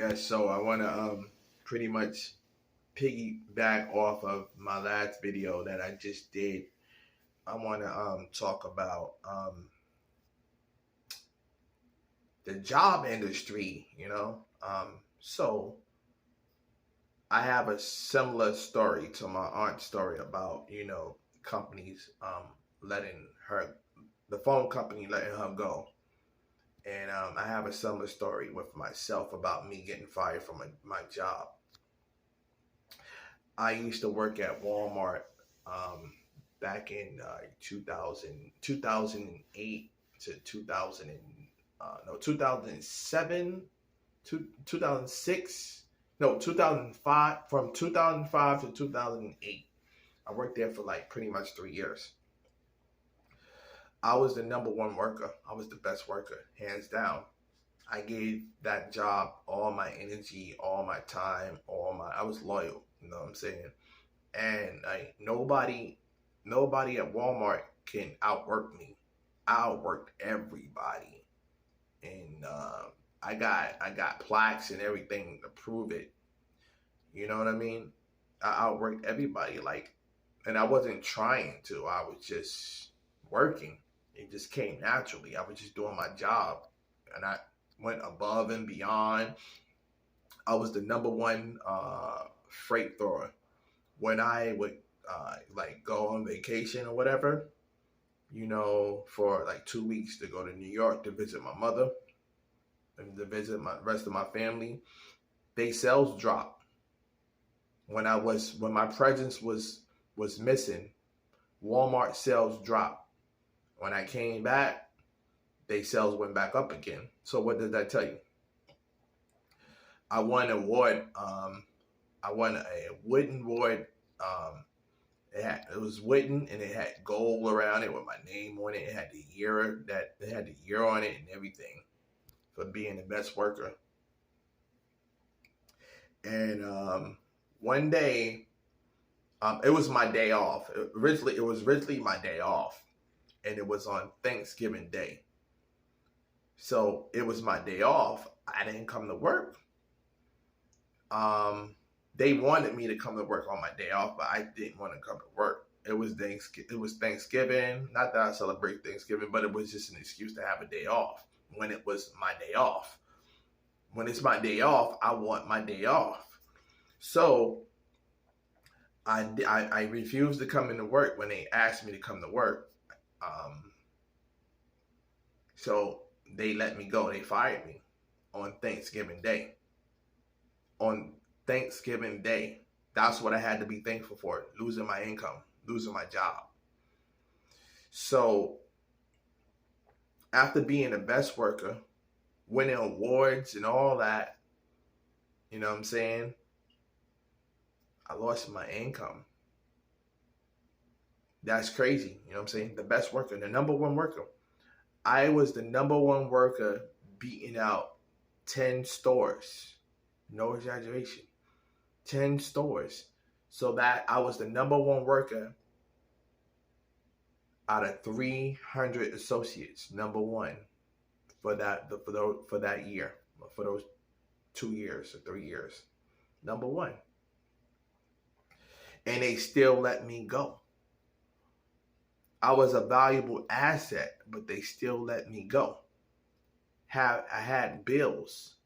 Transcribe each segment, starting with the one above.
Yes, so I want to pretty much piggyback off of my last video that I just did. I want to talk about the job industry. So I have a similar story to my aunt's story about companies letting her, the phone company letting her go. And I have a similar story with myself about me getting fired from my job. I used to work at Walmart um, back in 2000, 2008 to 2000 no 2007 to 2006, no 2005, from 2005 to 2008. I worked there for like pretty much 3 years. I was the number one worker. I was the best worker, hands down. I gave that job all my energy, all my time, I was loyal, you know what I'm saying? And like nobody at Walmart can outwork me. I outworked everybody. And I got plaques and everything to prove it. You know what I mean? I outworked everybody, like, and I wasn't trying to. I was just working. It just came naturally. I was just doing my job, and I went above and beyond. I was the number one freight thrower. When I would like go on vacation or whatever, for like 2 weeks to go to New York to visit my mother and to visit my rest of my family, they sales dropped. When my presence was missing, Walmart sales dropped. When I came back, they sales went back up again. So what did that tell you? I won an award. I won a wooden award. It was wooden and it had gold around it with my name on it. It had the year on it and everything for being the best worker. And one day, it was my day off. It was originally my day off, and it was on Thanksgiving Day. So it was my day off. I didn't come to work. They wanted me to come to work on my day off, but I didn't want to come to work. It was Thanksgiving. Not that I celebrate Thanksgiving, but it was just an excuse to have a day off when it was my day off. When it's my day off, I want my day off. So I refused to come into work when they asked me to come to work. So they let me go. They fired me on Thanksgiving Day. On Thanksgiving Day. That's what I had to be thankful for. Losing my income, losing my job. So after being the best worker, winning awards and all that, you know what I'm saying? I lost my income. That's crazy. You know what I'm saying? The best worker, the number one worker. I was the number one worker beating out 10 stores. No exaggeration. 10 stores. So that I was the number one worker out of 300 associates, number one for that year, for those 2 years or 3 years. Number one. And they still let me go. I was a valuable asset, but they still let me go. I had bills.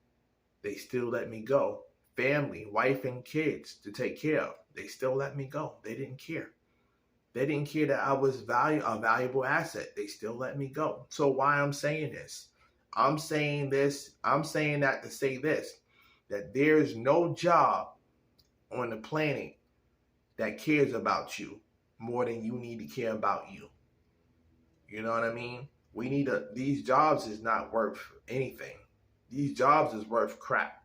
They still let me go. Family, wife and kids to take care of. They still let me go. They didn't care. They didn't care that I was a valuable asset. They still let me go. So why I'm saying this? I'm saying that to say this, that there's no job on the planet that cares about you more than you need to care about you. You know what I mean? These jobs is not worth anything. These jobs is worth crap.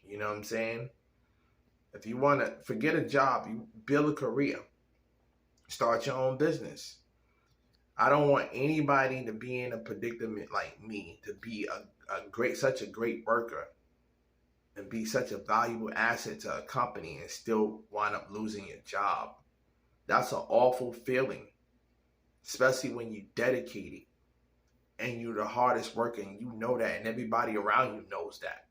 You know what I'm saying? If you want to forget a job, you build a career. Start your own business. I don't want anybody to be in a predicament like me, to be such a great worker and be such a valuable asset to a company and still wind up losing your job. That's an awful feeling, especially when you're dedicated and you're the hardest worker and you know that, and everybody around you knows that.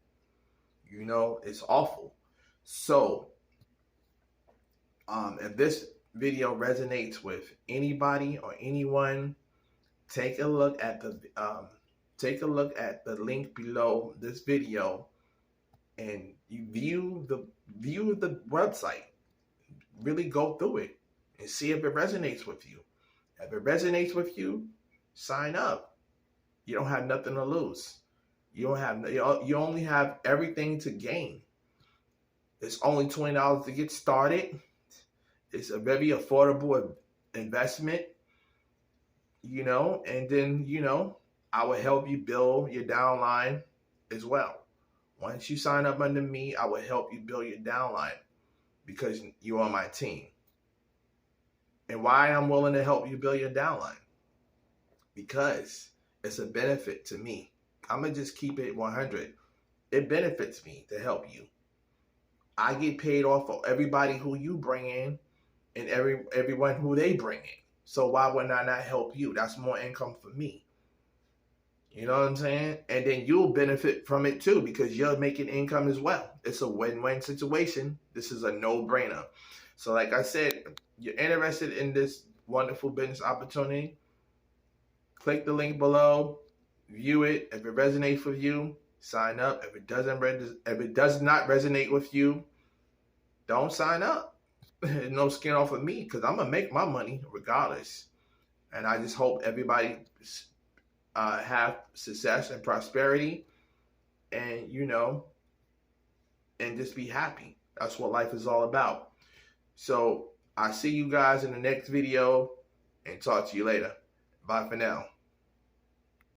You know, it's awful. So, if this video resonates with anybody or anyone, take a look at the link below this video, and you view the website. Really go through it and see if it resonates with you. If it resonates with you, sign up. You don't have nothing to lose. You only have everything to gain. It's only $20 to get started. It's a very affordable investment, you know, and then, you know, I will help you build your downline as well. Once you sign up under me, I will help you build your downline because you're on my team. And why I'm willing to help you build your downline? Because it's a benefit to me. I'm going to just keep it 100. It benefits me to help you. I get paid off of everybody who you bring in and everyone who they bring in. So why would I not help you? That's more income for me. You know what I'm saying? And then you'll benefit from it too because you're making income as well. It's a win-win situation. This is a no-brainer. So like I said, you're interested in this wonderful business opportunity, click the link below, view it. If it resonates with you, sign up. If it does not resonate with you, don't sign up. No skin off of me because I'm going to make my money regardless. And I just hope everybody have success and prosperity and, you know, and just be happy. That's what life is all about. So I see you guys in the next video and talk to you later. Bye for now.